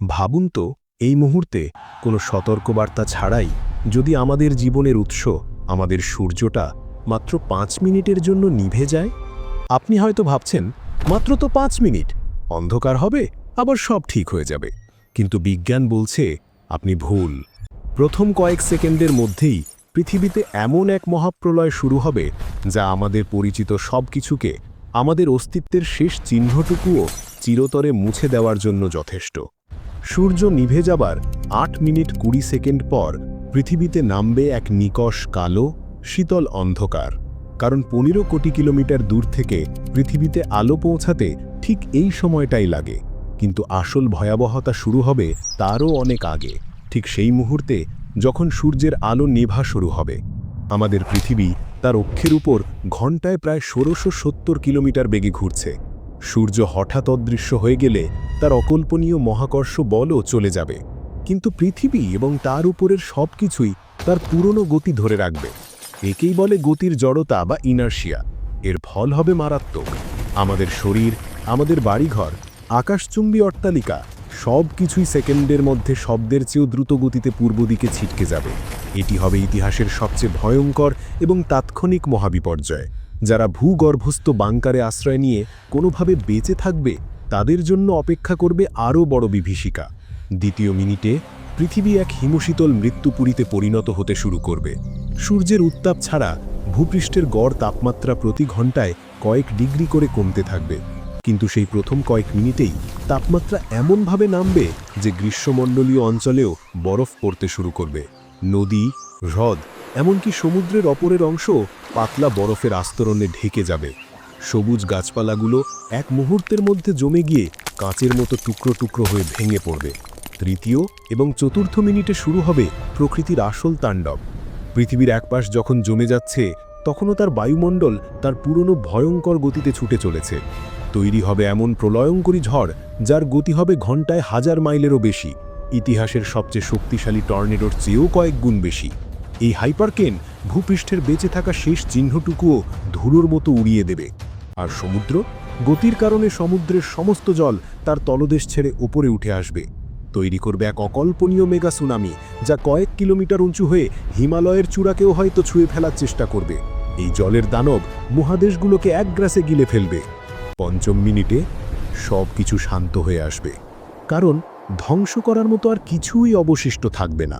ভাবুন তো, এই মুহূর্তে কোনো সতর্কবার্তা ছাড়াই যদি আমাদের জীবনের উৎস, আমাদের সূর্যটা মাত্র ৫ মিনিটের জন্য নিভে যায়। আপনি হয়তো ভাবছেন, মাত্র তো ৫ মিনিট, অন্ধকার হবে, আবার সব ঠিক হয়ে যাবে। কিন্তু বিজ্ঞান বলছে আপনি ভুল। প্রথম কয়েক সেকেন্ডের মধ্যেই পৃথিবীতে এমন এক মহাপ্রলয় শুরু হবে যা আমাদের পরিচিত সব কিছুকে, আমাদের অস্তিত্বের শেষ চিহ্নটুকুও চিরতরে মুছে দেওয়ার জন্য যথেষ্ট। সূর্য নিভে যাবার ৮ মিনিট ২০ সেকেন্ড পর পৃথিবীতে নামবে এক নিকষ কালো, শীতল অন্ধকার। কারণ ১৫ কোটি কিলোমিটার দূর থেকে পৃথিবীতে আলো পৌঁছাতে ঠিক এই সময়টাই লাগে। কিন্তু আসল ভয়াবহতা শুরু হবে তারও অনেক আগে, ঠিক সেই মুহূর্তে যখন সূর্যের আলো নেভা শুরু হবে। আমাদের পৃথিবী তার অক্ষের উপর ঘণ্টায় প্রায় ১৬৭০ কিলোমিটার বেগে ঘুরছে। সূর্য হঠাৎ অদৃশ্য হয়ে গেলে তার অকল্পনীয় মহাকর্ষ বলও চলে যাবে, কিন্তু পৃথিবী এবং তার উপরের সব কিছুই তার পুরনো গতি ধরে রাখবে। একেই বলে গতির জড়তা বা ইনার্শিয়া। এর ফল হবে মারাত্মক। আমাদের শরীর, আমাদের বাড়িঘর, আকাশচুম্বী অট্টালিকা সব কিছুই সেকেন্ডের মধ্যে শব্দের চেয়েও দ্রুত গতিতে পূর্ব দিকে ছিটকে যাবে। এটি হবে ইতিহাসের সবচেয়ে ভয়ঙ্কর এবং তাৎক্ষণিক মহাবিপর্যয়। যারা ভূগর্ভস্থ বাংকারে আশ্রয় নিয়ে কোনোভাবে বেঁচে থাকবে, তাদের জন্য অপেক্ষা করবে আরও বড় বিভীষিকা। দ্বিতীয় মিনিটে পৃথিবী এক হিমশীতল মৃত্যুপুরীতে পরিণত হতে শুরু করবে। সূর্যের উত্তাপ ছাড়া ভূপৃষ্ঠের গড় তাপমাত্রা প্রতি ঘন্টায় কয়েক ডিগ্রি করে কমতে থাকবে। কিন্তু সেই প্রথম কয়েক মিনিটেই তাপমাত্রা এমনভাবে নামবে যে গ্রীষ্মমণ্ডলীয় অঞ্চলেও বরফ পড়তে শুরু করবে। নদী, হ্রদ, এমনকি সমুদ্রের অপরের অংশ পাতলা বরফের আস্তরণে ঢেকে যাবে। সবুজ গাছপালাগুলো এক মুহূর্তের মধ্যে জমে গিয়ে কাঁচের মতো টুকরো টুকরো হয়ে ভেঙে পড়বে। তৃতীয় এবং চতুর্থ মিনিটে শুরু হবে প্রকৃতির আসল তাণ্ডব। পৃথিবীর একপাশ যখন জমে যাচ্ছে, তখনও তার বায়ুমণ্ডল তার পুরনো ভয়ঙ্কর গতিতে ছুটে চলেছে। তৈরি হবে এমন প্রলয়ঙ্করী ঝড় যার গতি হবে ঘণ্টায় ১০০০ মাইলেরও বেশি, ইতিহাসের সবচেয়ে শক্তিশালী টর্নেডোর চেয়েও কয়েক গুণ বেশি। এই হাইপারকেন ভূপৃষ্ঠের বেঁচে থাকা শেষ চিহ্নটুকুও ধুলোর মতো উড়িয়ে দেবে। আর সমুদ্র, গতির কারণে সমুদ্রের সমস্ত জল তার তলদেশ ছেড়ে উপরে উঠে আসবে। তৈরি করবে এক অকল্পনীয় মেগা সুনামি যা কয়েক কিলোমিটার উঁচু হয়ে হিমালয়ের চূড়াকেও হয়তো ছুঁয়ে ফেলার চেষ্টা করবে। এই জলের দানব মহাদেশগুলোকে একগ্রাসে গিলে ফেলবে। পঞ্চম মিনিটে সব কিছু শান্ত হয়ে আসবে, কারণ ধ্বংস করার মতো আর কিছুই অবশিষ্ট থাকবে না।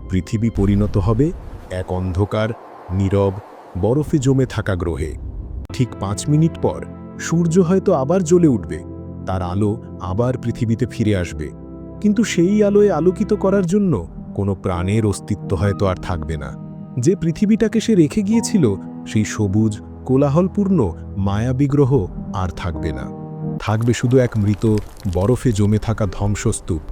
পৃথিবী পরিণত হবে এক অন্ধকার, নীরব, বরফে জমে থাকা গ্রহে। ঠিক ৫ মিনিট পর সূর্য হয়তো আবার জ্বলে উঠবে, তার আলো আবার পৃথিবীতে ফিরে আসবে। কিন্তু সেই আলোয় আলোকিত করার জন্য কোনো প্রাণের অস্তিত্ব হয়তো আর থাকবে না। যে পৃথিবীটাকে সে রেখে গিয়েছিল, সেই সবুজ, কোলাহলপূর্ণ মায়াবী গ্রহ আর থাকবে না। থাকবে শুধু এক মৃত, বরফে জমে থাকা ধ্বংসস্তূপ,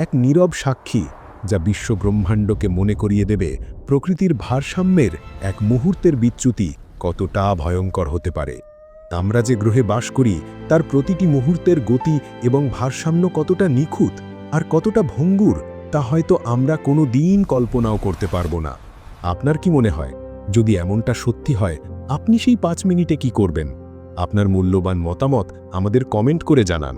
এক নীরব সাক্ষী যা বিশ্বব্রহ্মাণ্ডকে মনে করিয়ে দেবে প্রকৃতির ভারসাম্যের এক মুহূর্তের বিচ্যুতি কতটা ভয়ঙ্কর হতে পারে। আমরা যে গ্রহে বাস করি, তার প্রতিটি মুহূর্তের গতি এবং ভারসাম্য কতটা নিখুঁত আর কতটা ভঙ্গুর, তা হয়তো আমরা কোনো দিন কল্পনাও করতে পারব না। আপনার কি মনে হয়, যদি এমনটা সত্যি হয়, আপনি সেই ৫ মিনিটে কি করবেন? আপনার মূল্যবান মতামত আমাদের কমেন্ট করে জানান।